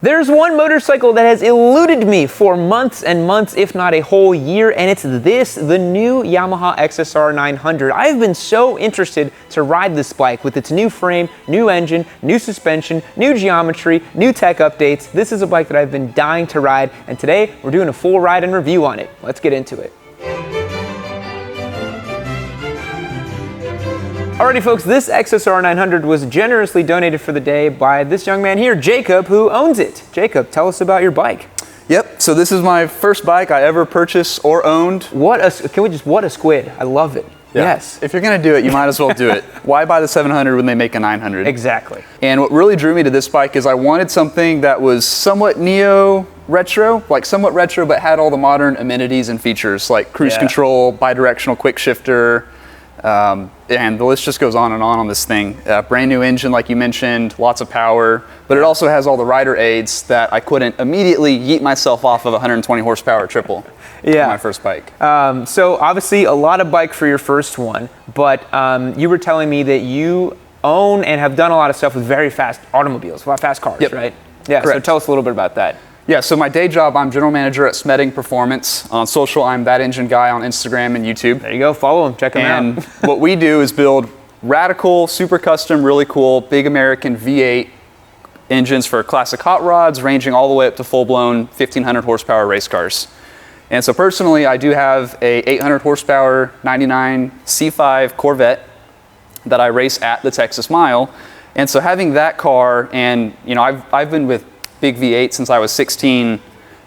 There's one motorcycle that has eluded me for months and months, if not a whole year, and it's the new Yamaha XSR900. I've been so interested to ride this bike with its new frame, new engine, new suspension, new geometry, new tech updates. This is a bike that I've been dying to ride, and today we're doing a full ride and review on it. Let's get into it. Alrighty folks, this XSR900 was generously donated for the day by this young man here, Jacob, who owns it. Jacob, tell us about your bike. Yep, so this is my first bike I ever purchased or owned. What a squid. I love it. Yeah. Yes. If you're gonna do it, you might as well do it. Why buy the 700 when they make a 900? Exactly. And what really drew me to this bike is I wanted something that was somewhat neo-retro, like somewhat retro, but had all the modern amenities and features like cruise control, bidirectional quick shifter, and the list just goes on on this thing. Brand new engine, like you mentioned, lots of power, but it also has all the rider aids that I couldn't immediately yeet myself off of a 120 horsepower triple for my first bike. So obviously a lot of bike for your first one, but you were telling me that you own and have done a lot of stuff with very fast automobiles, a lot of fast cars, right? Yeah, correct. So tell us a little bit about that. Yeah, so my day job, I'm general manager at Smeding Performance. On social, I'm That Engine Guy on Instagram and YouTube. There you go, follow him, check him out. And what we do is build radical, super custom, really cool, big American V8 engines for classic hot rods, ranging all the way up to full-blown 1,500 horsepower race cars. And so personally, I do have a 800 horsepower 99 C5 Corvette that I race at the Texas Mile. And so having that car, and you know, I've been with big V8 since I was 16,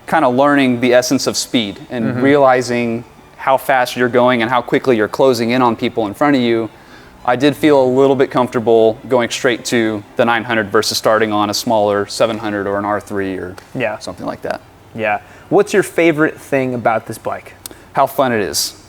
kind of learning the essence of speed and realizing how fast you're going and how quickly you're closing in on people in front of you. I did feel a little bit comfortable going straight to the 900 versus starting on a smaller 700 or an R3 or something like that. Yeah. What's your favorite thing about this bike? How fun it is.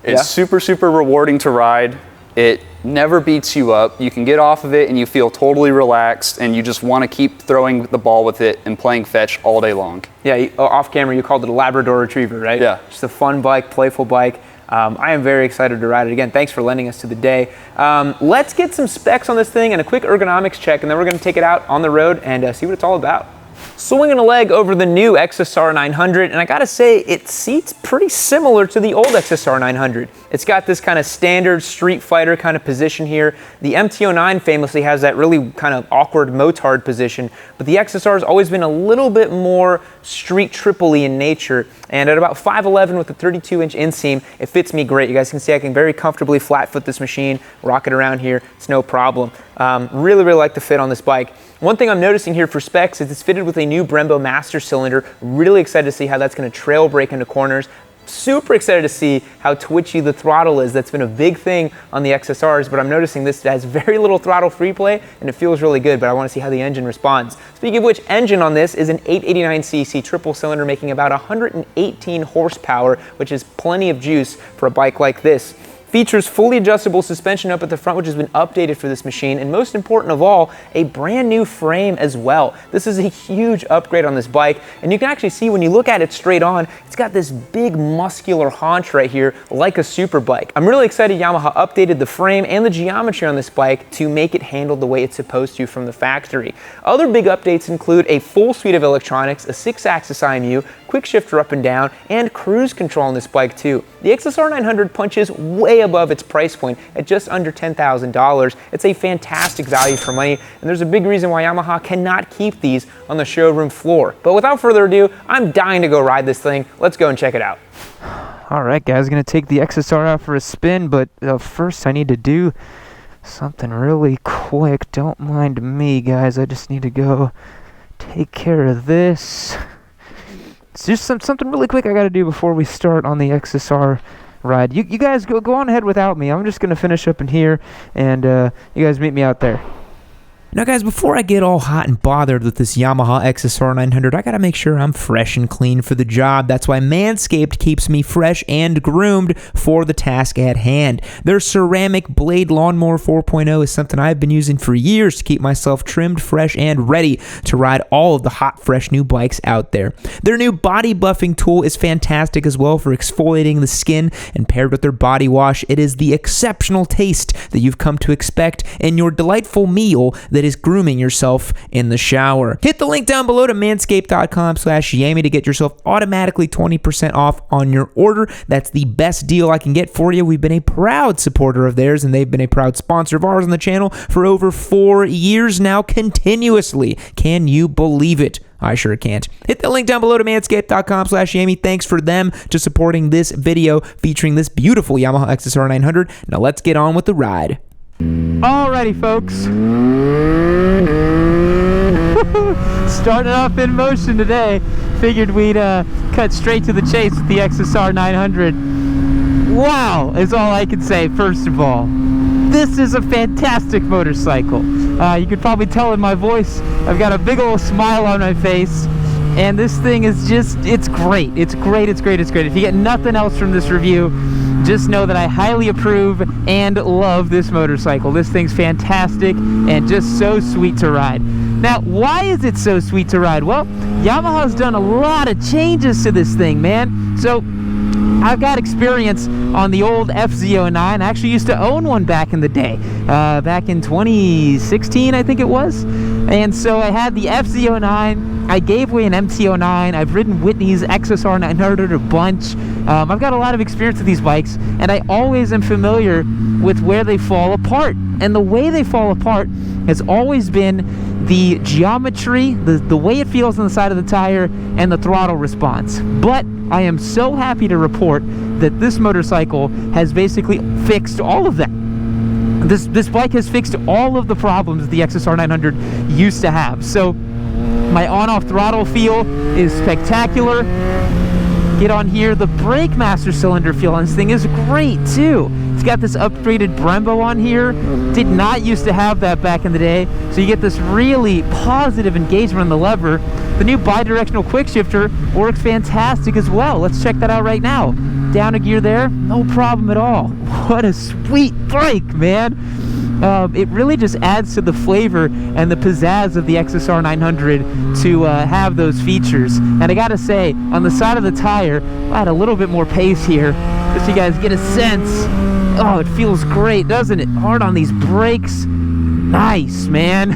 It's super, super rewarding to ride. It never beats you up. You can get off of it and you feel totally relaxed and you just want to keep throwing the ball with it and playing fetch all day long. Yeah, off camera you called it a Labrador Retriever, right? Yeah. Just a fun bike, playful bike. I am very excited to ride it again. Thanks for lending us to the day. Let's get some specs on this thing and a quick ergonomics check, and then we're going to take it out on the road and see what it's all about. Swinging a leg over the new XSR900, and I gotta say, it seats pretty similar to the old XSR900. It's got this kind of standard Street Fighter kind of position here. The MT-09 famously has that really kind of awkward motard position, but the XSR has always been a little bit more street triple-y in nature, and at about 5'11" with a 32-inch inseam, it fits me great. You guys can see I can very comfortably flat foot this machine, rock it around here, it's no problem. Really like the fit on this bike. One thing I'm noticing here for specs is it's fitted with a new Brembo master cylinder. Really excited to see how that's going to trail brake into corners. Super excited to see how twitchy the throttle is. That's been a big thing on the XSRs, but I'm noticing this has very little throttle free play and it feels really good, but I want to see how the engine responds. Speaking of which, engine on this is an 889cc triple cylinder making about 118 horsepower, which is plenty of juice for a bike like this. Features fully adjustable suspension up at the front, which has been updated for this machine, and most important of all, a brand new frame as well. This is a huge upgrade on this bike, and you can actually see when you look at it straight on, it's got this big muscular haunch right here, like a super bike. I'm really excited Yamaha updated the frame and the geometry on this bike to make it handle the way it's supposed to from the factory. Other big updates include a full suite of electronics, a 6-axis IMU, quick shifter up and down, and cruise control on this bike too. The XSR900 punches way above its price point at just under $10,000. It's a fantastic value for money, and there's a big reason why Yamaha cannot keep these on the showroom floor. But without further ado, I'm dying to go ride this thing. Let's go and check it out. All right, guys, gonna take the XSR out for a spin, but first I need to do something really quick. Don't mind me, guys. I just need to go take care of this. It's just something really quick I gotta do before we start on the XSR ride. You guys go on ahead without me. I'm just gonna finish up in here, and you guys meet me out there. Now guys, before I get all hot and bothered with this Yamaha XSR900, I gotta make sure I'm fresh and clean for the job. That's why Manscaped keeps me fresh and groomed for the task at hand. Their ceramic blade lawnmower 4.0 is something I've been using for years to keep myself trimmed, fresh, and ready to ride all of the hot, fresh new bikes out there. Their new body buffing tool is fantastic as well for exfoliating the skin, and paired with their body wash, it is the exceptional taste that you've come to expect in your delightful meal that that is grooming yourself in the shower. Hit the link down below to manscaped.com/Yami to get yourself automatically 20% off on your order. That's the best deal I can get for you. We've been a proud supporter of theirs, and they've been a proud sponsor of ours on the channel for over 4 years now, continuously. Can you believe it? I sure can't. Hit the link down below to manscaped.com/Yami. Thanks for them to supporting this video featuring this beautiful Yamaha XSR900. Now let's get on with the ride. Alrighty, folks. Starting off in motion today. Figured we'd cut straight to the chase with the XSR900. Wow, is all I can say, first of all. This is a fantastic motorcycle. You could probably tell in my voice, I've got a big old smile on my face, and this thing is just, it's great. It's great, it's great, it's great. If you get nothing else from this review, just know that I highly approve and love this motorcycle. This thing's fantastic and just so sweet to ride. Now, why is it so sweet to ride? Well, Yamaha's done a lot of changes to this thing, man. So, I've got experience on the old FZ09. I actually used to own one back in the day, back in 2016, I think it was. And so I had the FZ09. I gave away an MT09. I've ridden Whitney's XSR900 a bunch. I've got a lot of experience with these bikes, and I always am familiar with where they fall apart. And the way they fall apart has always been the geometry, the way it feels on the side of the tire, and the throttle response. But I am so happy to report that this motorcycle has basically fixed all of that. This bike has fixed all of the problems the XSR900 used to have. So my on-off throttle feel is spectacular. Get on here, the brake master cylinder feel on this thing is great too. It's got this upgraded Brembo on here. Did not used to have that back in the day. So you get this really positive engagement on the lever. The new bi-directional quick shifter works fantastic as well. Let's check that out right now. Down a gear there, no problem at all. What a sweet bike, man. It really just adds to the flavor and the pizzazz of the XSR900 to have those features. And I gotta say, on the side of the tire, I had a little bit more pace here, just so you guys get a sense. Oh, it feels great, doesn't it? Hard on these brakes. Nice, man.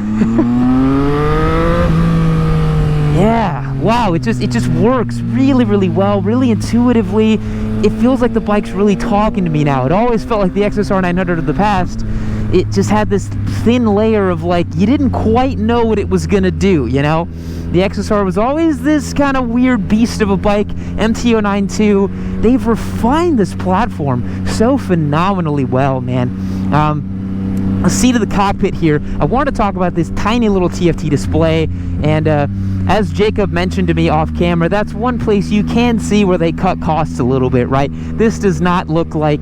Yeah, wow, it just works really, really well, really intuitively. It feels like the bike's really talking to me now. It always felt like the XSR900 of the past. It just had this thin layer of like, you didn't quite know what it was gonna do, you know? The XSR was always this kind of weird beast of a bike. MT09 too. They've refined this platform so phenomenally well, man. A seat of the cockpit here. I want to talk about this tiny little TFT display, and as Jacob mentioned to me off camera, that's one place you can see where they cut costs a little bit, right? This does not look like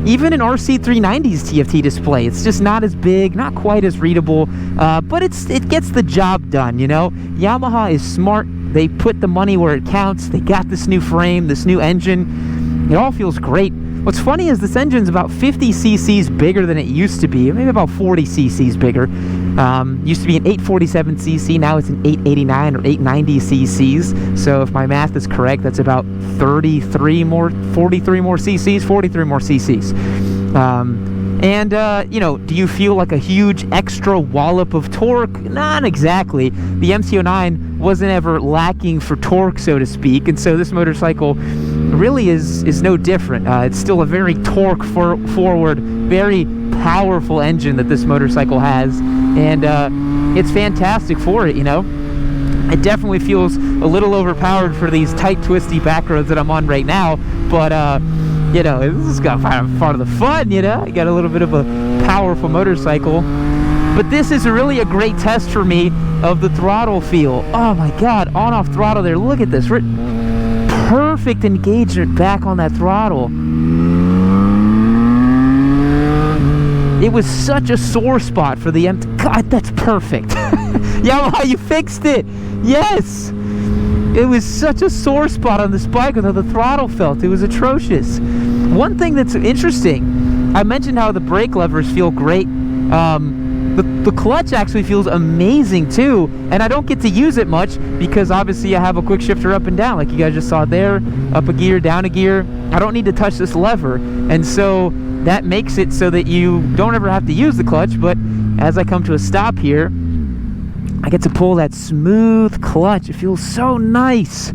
even an RC390's TFT display. It's just not as big, not quite as readable, but it gets the job done, you know? Yamaha is smart. They put the money where it counts. They got this new frame, this new engine. It all feels great. What's funny is this engine's about 50 cc's bigger than it used to be, maybe about 40 cc's bigger. Used to be an 847 cc, now it's an 889 or 890 cc's. So if my math is correct, that's about 43 more cc's. You know, do you feel like a huge extra wallop of torque? Not exactly. The MT09 wasn't ever lacking for torque, so to speak, and so this motorcycle really is no different. It's still a very torque forward, very powerful engine that this motorcycle has, and it's fantastic for it, you know? It definitely feels a little overpowered for these tight, twisty back roads that I'm on right now, but you know, this is part of the fun, you know? You got a little bit of a powerful motorcycle. But this is really a great test for me of the throttle feel. Oh my God, on-off throttle there. Look at this. Perfect engagement back on that throttle. It was such a sore spot for the MT. God, that's perfect. Yamaha, you fixed it. Yes. It was such a sore spot on this bike with how the throttle felt. It was atrocious. One thing that's interesting, I mentioned how the brake levers feel great. The clutch actually feels amazing too, and I don't get to use it much because obviously I have a quick shifter up and down, like you guys just saw there, up a gear, down a gear. I don't need to touch this lever, and so that makes it so that you don't ever have to use the clutch. But as I come to a stop here, I get to pull that smooth clutch. It feels so nice.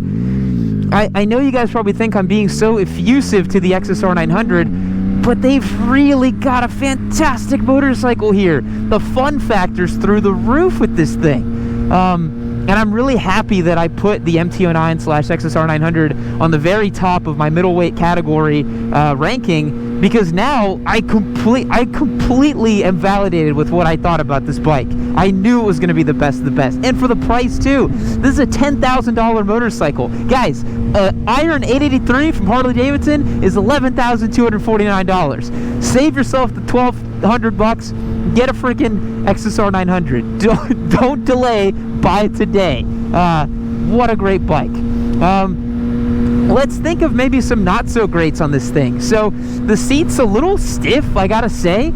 I know you guys probably think I'm being so effusive to the XSR900, but they've really got a fantastic motorcycle here. The fun factor's through the roof with this thing. And I'm really happy that I put the MT09/XSR900 on the very top of my middleweight category ranking, because now I completely am validated with what I thought about this bike. I knew it was going to be the best of the best, and for the price too. This is a $10,000 motorcycle, guys. Iron 883 from Harley Davidson is $11,249. Save yourself the $1,200. Get a freaking XSR900. Don't delay. Buy it today. What a great bike. Let's think of maybe some not so greats on this thing. So the seat's a little stiff, I gotta say.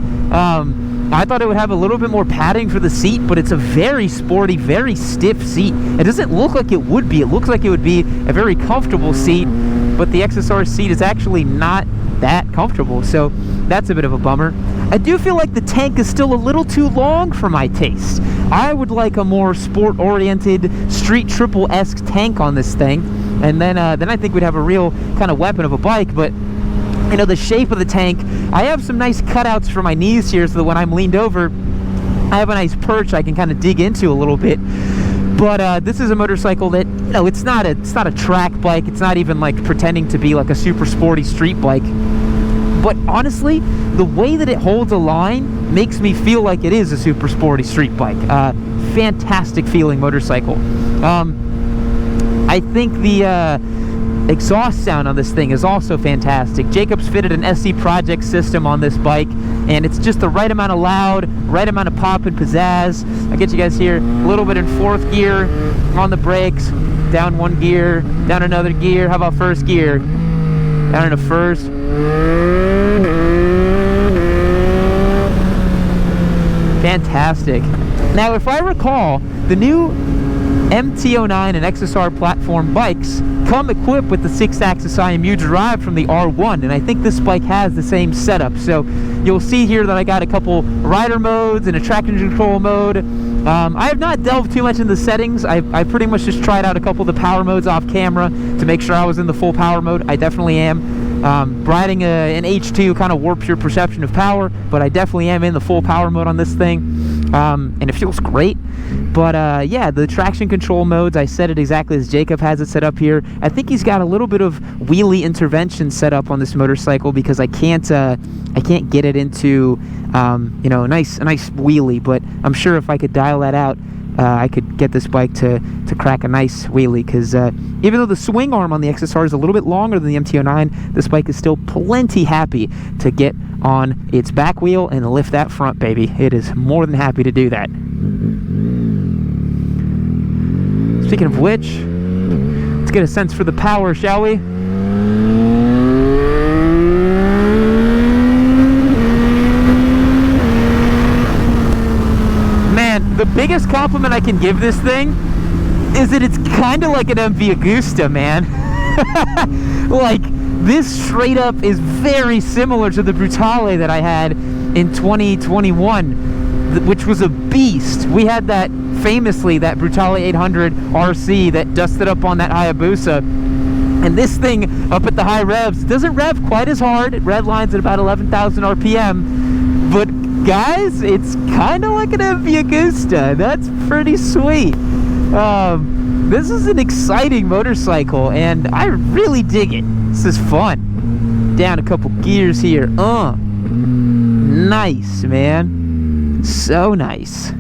I thought it would have a little bit more padding for the seat, but it's a very sporty, very stiff seat. It doesn't look like it would be. It looks like it would be a very comfortable seat, but the XSR seat is actually not that comfortable, so that's a bit of a bummer. I do feel like the tank is still a little too long for my taste. I would like a more sport-oriented, street triple-esque tank on this thing, and then I think we'd have a real kind of weapon of a bike. But you know, the shape of the tank, I have some nice cutouts for my knees here, so that when I'm leaned over, I have a nice perch I can kind of dig into a little bit. But this is a motorcycle that, you know, it's not a track bike. It's not even like pretending to be like a super sporty street bike. But honestly, the way that it holds a line makes me feel like it is a super sporty street bike. Fantastic feeling motorcycle. I think the exhaust sound on this thing is also fantastic. Jacob's fitted an SC Project system on this bike, and it's just the right amount of loud, right amount of pop and pizzazz. I'll get you guys here a little bit in fourth gear on the brakes, down one gear, down another gear. How about first gear? Down into first. Fantastic. Now, if I recall, the new MT09 and XSR platform bikes come equipped with the 6-axis IMU derived from the R1, and I think this bike has the same setup. So you'll see here that I got a couple rider modes and a traction control mode. I have not delved too much into the settings. I pretty much just tried out a couple of the power modes off camera to make sure I was in the full power mode. I definitely am. Riding an H2 kind of warps your perception of power, but I definitely am in the full power mode on this thing, and it feels great. But yeah, the traction control modes, I set it exactly as Jacob has it set up here. I think he's got a little bit of wheelie intervention set up on this motorcycle, because I can't get it into you know, a nice wheelie. But I'm sure if I could dial that out, I could get this bike to crack a nice wheelie, because even though the swing arm on the XSR is a little bit longer than the MT09, this bike is still plenty happy to get on its back wheel and lift that front baby. It is more than happy to do that. Speaking of which, let's get a sense for the power, shall we? The biggest compliment I can give this thing is that it's kind of like an MV Agusta, man. Like, this straight up is very similar to the Brutale that I had in 2021, which was a beast. We had that, famously, that Brutale 800 RC that dusted up on that Hayabusa. And this thing, up at the high revs, doesn't rev quite as hard. It redlines at about 11,000 RPM. But guys, it's kind of like an MV Agusta. That's pretty sweet. This is an exciting motorcycle, and I really dig it. This is fun. Down a couple gears here. Nice, man. So nice.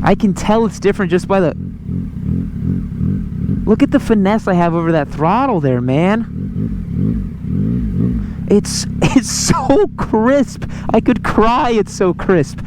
I can tell it's different just by the... Look at the finesse I have over that throttle there, man. It's so crisp. I could cry. It's so crisp.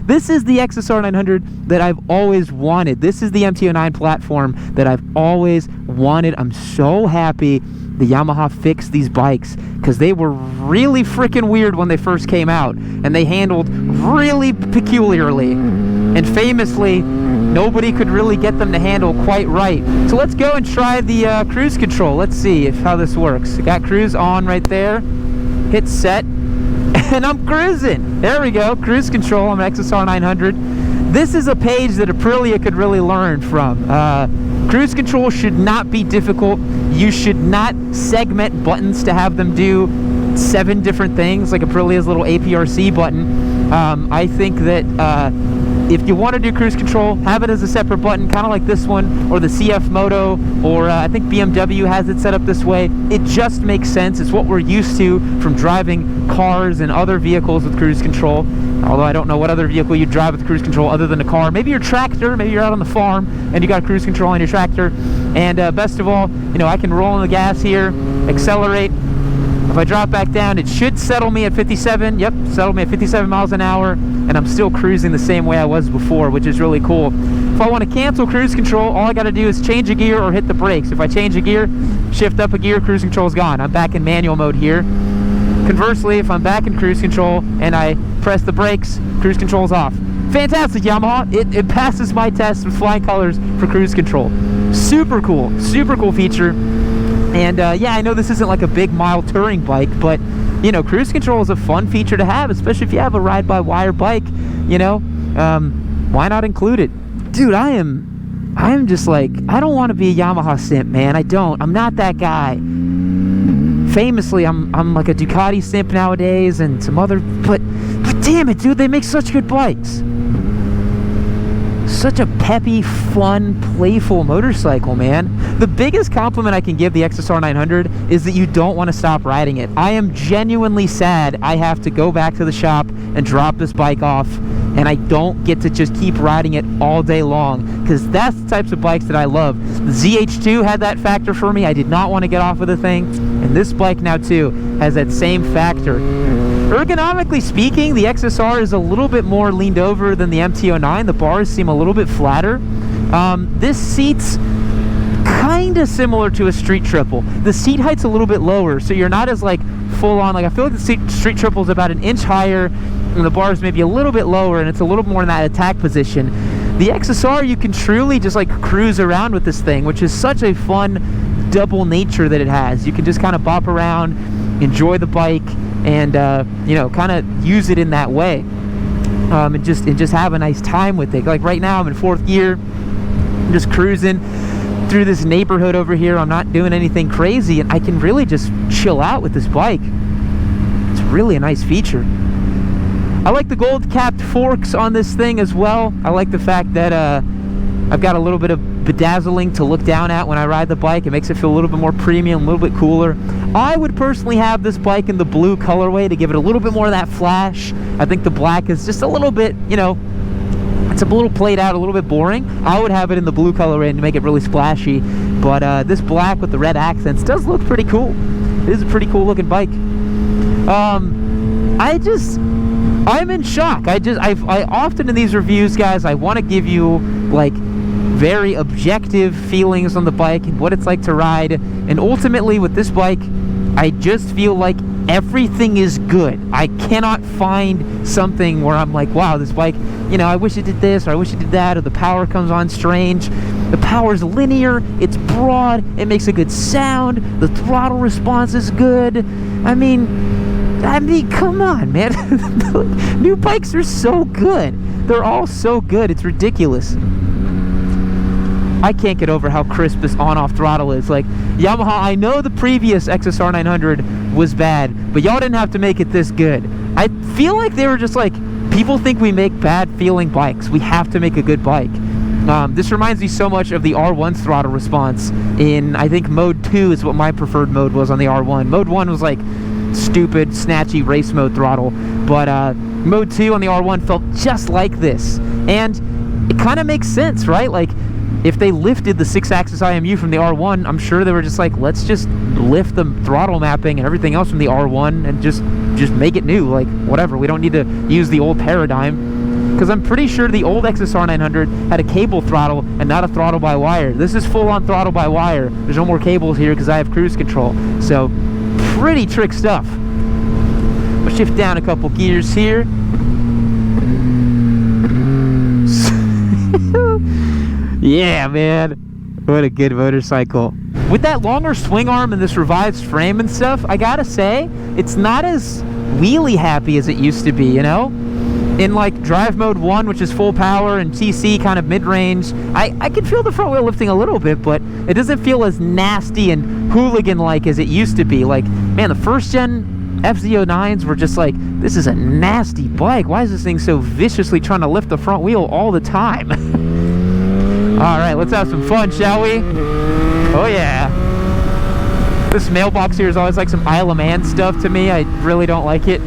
This is the XSR900 that I've always wanted. This is the MT09 platform that I've always wanted. I'm so happy the Yamaha fixed these bikes, because they were really freaking weird when they first came out, and they handled really peculiarly. And famously, nobody could really get them to handle quite right. So let's go and try the cruise control. Let's see how this works. I got cruise on right there. Hit set. And I'm cruising. There we go. Cruise control on an XSR900. this is a page that Aprilia could really learn from. Cruise control should not be difficult. You should not segment buttons to have them do 7 different things like Aprilia's little APRC button. I think that if you want to do cruise control, have it as a separate button, kind of like this one, or the CF Moto, or I think BMW has it set up this way. It just makes sense. It's what we're used to from driving cars and other vehicles with cruise control. Although I don't know what other vehicle you drive with cruise control other than a car. Maybe your tractor, maybe you're out on the farm and you got cruise control on your tractor. And best of all, you know, I can roll on the gas here, accelerate. If I drop back down, it should settle me at 57. Yep, settle me at 57 miles an hour, and I'm still cruising the same way I was before, which is really cool. If I want to cancel cruise control, all I got to do is change a gear or hit the brakes. If I change a gear, shift up a gear, cruise control is gone. I'm back in manual mode here. Conversely, if I'm back in cruise control and I press the brakes, cruise control is off. Fantastic, Yamaha. It passes my test with flying colors for cruise control. Super cool feature. And yeah, I know this isn't like a big mile touring bike, but you know, cruise control is a fun feature to have, especially if you have a ride-by-wire bike. You know, why not include it? Dude, I am just like, I don't want to be a Yamaha simp, man. I don't. I'm not that guy. Famously, I'm like a Ducati simp nowadays, and some other. But damn it, dude, they make such good bikes. Such a peppy, fun, playful motorcycle, man. The biggest compliment I can give the XSR900 is that you don't want to stop riding it. I am genuinely sad I have to go back to the shop and drop this bike off, and I don't get to just keep riding it all day long, because that's the types of bikes that I love. The ZH2 had that factor for me. I did not want to get off of the thing, and this bike now too has that same factor. Ergonomically speaking, the XSR is a little bit more leaned over than the MT-09. The bars seem a little bit flatter. This seat's kind of similar to a street triple. The seat height's a little bit lower, so you're not as like full on. Like, I feel like the street triple is about an inch higher, and the bars maybe a little bit lower, and it's a little more in that attack position. The XSR, you can truly just like cruise around with this thing, which is such a fun double nature that it has. You can just kind of bop around, enjoy the bike, and you know, kind of use it in that way, and just have a nice time with it. Like right now, I'm in 4th gear, I'm just cruising through this neighborhood over here. I'm not doing anything crazy, and I can really just chill out with this bike. It's really a nice feature. I like the gold capped forks on this thing as well. I like the fact that I've got a little bit of bedazzling to look down at when I ride the bike. It makes it feel a little bit more premium, a little bit cooler. I would personally have this bike in the blue colorway to give it a little bit more of that flash. I think the black is just a little bit, you know, it's a little played out, a little bit boring. I would have it in the blue colorway to make it really splashy. But this black with the red accents does look pretty cool. It is a pretty cool looking bike. I'm in shock. I often in these reviews, guys, I want to give you like very objective feelings on the bike and what it's like to ride, and ultimately with this bike I just feel like everything is good. I cannot find something where I'm like, wow, this bike, you know, I wish it did this, or I wish it did that, or the power comes on strange. The power's linear, it's broad, it makes a good sound, the throttle response is good. I mean, come on, man. New bikes are so good. They're all so good, it's ridiculous. I can't get over how crisp this on-off throttle is. Like, Yamaha, I know the previous XSR900 was bad, but y'all didn't have to make it this good. I feel like they were just like, people think we make bad feeling bikes. We have to make a good bike. This reminds me so much of the R1's throttle response in, I think, Mode 2 is what my preferred mode was on the R1. Mode 1 was like stupid, snatchy race mode throttle, but Mode 2 on the R1 felt just like this. And it kind of makes sense, right? Like, if they lifted the 6-axis IMU from the R1, I'm sure they were just like, let's just lift the throttle mapping and everything else from the R1 and just make it new. Like, whatever, we don't need to use the old paradigm. Because I'm pretty sure the old XSR900 had a cable throttle and not a throttle by wire. This is full-on throttle by wire. There's no more cables here because I have cruise control. So, pretty trick stuff. I'll shift down a couple gears here. Yeah, man, what a good motorcycle. With that longer swing arm and this revised frame and stuff, I gotta say, it's not as wheelie happy as it used to be, you know? In like drive mode 1, which is full power, and TC kind of mid-range, I can feel the front wheel lifting a little bit, but it doesn't feel as nasty and hooligan-like as it used to be. Like, man, the first gen FZ09s were just like, this is a nasty bike. Why is this thing so viciously trying to lift the front wheel all the time? All right, let's have some fun, shall we? Oh yeah. This mailbox here is always like some Isle of Man stuff to me. I really don't like it.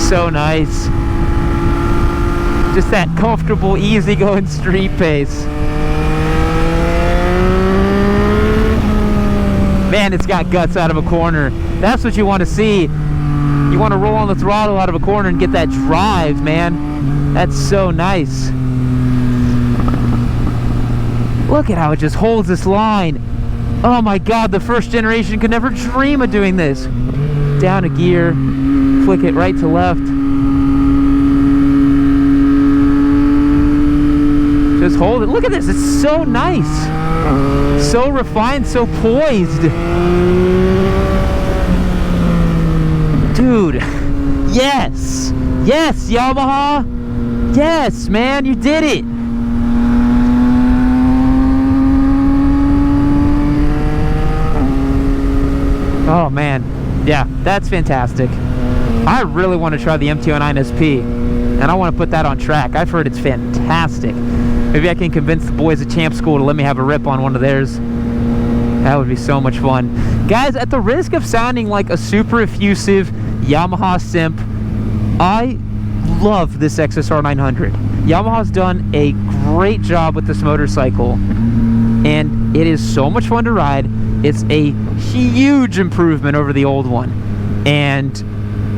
So nice. Just that comfortable, easygoing street pace. Man, it's got guts out of a corner. That's what you want to see. You want to roll on the throttle out of a corner and get that drive, man. That's so nice. Look at how it just holds this line. Oh my God, the first generation could never dream of doing this. Down a gear, flick it right to left. Just hold it. Look at this, it's so nice. So refined, so poised. Dude, yes. Yes, Yamaha. Yes, man, you did it. Oh man, yeah, that's fantastic. I really want to try the MT-09 SP, and I want to put that on track. I've heard it's fantastic. Maybe I can convince the boys at Champ School to let me have a rip on one of theirs. That would be so much fun. Guys, at the risk of sounding like a super effusive Yamaha simp, I love this XSR900. Yamaha's done a great job with this motorcycle, and it is so much fun to ride. It's a huge improvement over the old one, and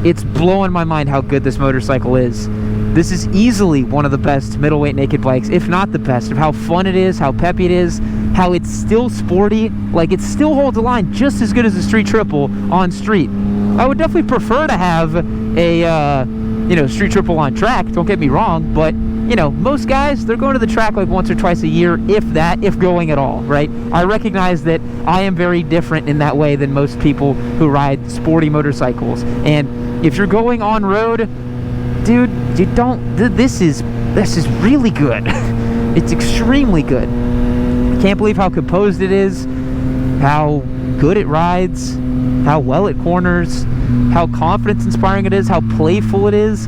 it's blowing my mind how good this motorcycle is. This is easily one of the best middleweight naked bikes, if not the best, of how fun it is, how peppy it is, how it's still sporty. Like, it still holds a line just as good as the Street Triple on street. I would definitely prefer to have a Street Triple on track, don't get me wrong, but most guys, they're going to the track like once or twice a year, if that, if going at all, right? I recognize that I am very different in that way than most people who ride sporty motorcycles. And if you're going on road, dude, this is really good. It's extremely good. I can't believe how composed it is, how good it rides, how well it corners, how confidence inspiring it is, how playful it is.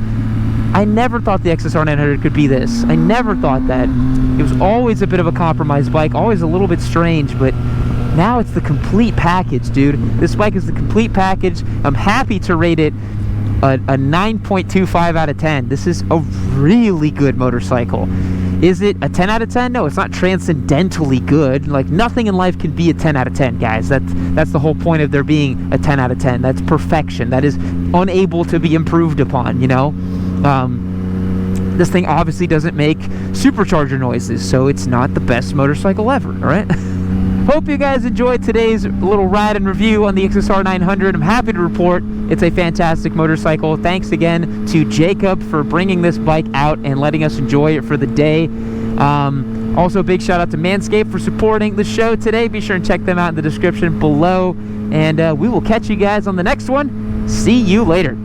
I never thought the XSR900 could be this. I never thought that. It was always a bit of a compromise bike, always a little bit strange, but now it's the complete package, dude. This bike is the complete package. I'm happy to rate it a 9.25 out of 10. This is a really good motorcycle. Is it a 10 out of 10? No, it's not transcendentally good. Like, nothing in life can be a 10 out of 10, guys. That's the whole point of there being a 10 out of 10. That's perfection. That is unable to be improved upon, This thing obviously doesn't make supercharger noises, so it's not the best motorcycle ever, all right? Hope you guys enjoyed today's little ride and review on the XSR900. I'm happy to report it's a fantastic motorcycle. Thanks again to Jacob for bringing this bike out and letting us enjoy it for the day. Also, big shout out to Manscaped for supporting the show today. Be sure and check them out in the description below. And we will catch you guys on the next one. See you later.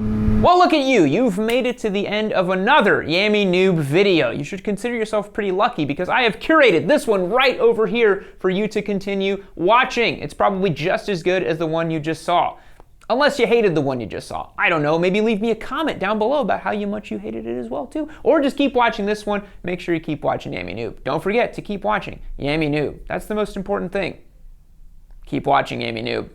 Well, look at you. You've made it to the end of another Yammy Noob video. You should consider yourself pretty lucky because I have curated this one right over here for you to continue watching. It's probably just as good as the one you just saw. Unless you hated the one you just saw. I don't know, maybe leave me a comment down below about how much you hated it as well too. Or just keep watching this one. Make sure you keep watching Yammy Noob. Don't forget to keep watching Yammy Noob. That's the most important thing. Keep watching Yammy Noob.